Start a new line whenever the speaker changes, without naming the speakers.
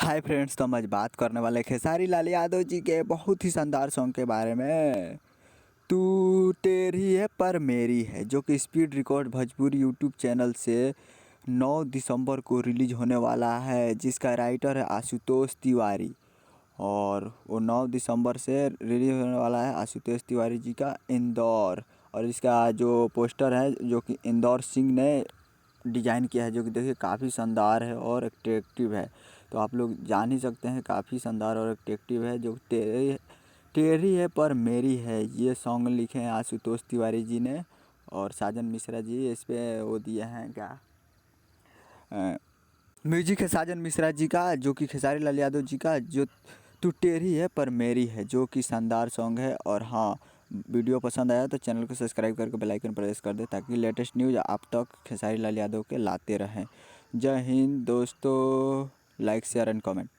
Hi friends, तो हम आज बात करने वाले खेसारी लाल यादव जी के बहुत ही शानदार सॉन्ग के बारे में। तू तेरी है पर मेरी है, जो कि speed record Bhojpuri YouTube channel से 9 दिसंबर को रिलीज होने वाला है, जिसका राइटर है आशुतोष तिवारी। और वो 9 दिसंबर से रिलीज होने वाला है आशुतोष तिवारी जी का इंदौर। और इसका जो पोस्टर है, जो कि इंदौर सिंह ने डिज़ाइन किया है, जो कि देखिए काफ़ी शानदार है और अट्रैक्टिव है। तो आप लोग जान ही सकते हैं, काफ़ी शानदार और अट्रैक्टिव है। जो तेरी तेरी है पर मेरी है, ये सॉन्ग लिखे हैं आशुतोष तिवारी जी ने। और साजन मिश्रा जी इस पे वो दिए हैं क्या, म्यूजिक है साजन मिश्रा जी का, जो कि खेसारी लाल यादव जी का। जो तू टेढ़ी है पर मेरी है, जो कि शानदार सॉन्ग है। और हाँ, वीडियो पसंद आया तो चैनल को सब्सक्राइब करके बेल आइकन प्रेस कर दे, ताकि लेटेस्ट न्यूज़ आप तक खेसारी लाल यादव के लाते रहें। जय हिंद दोस्तों, लाइक शेयर एंड कमेंट।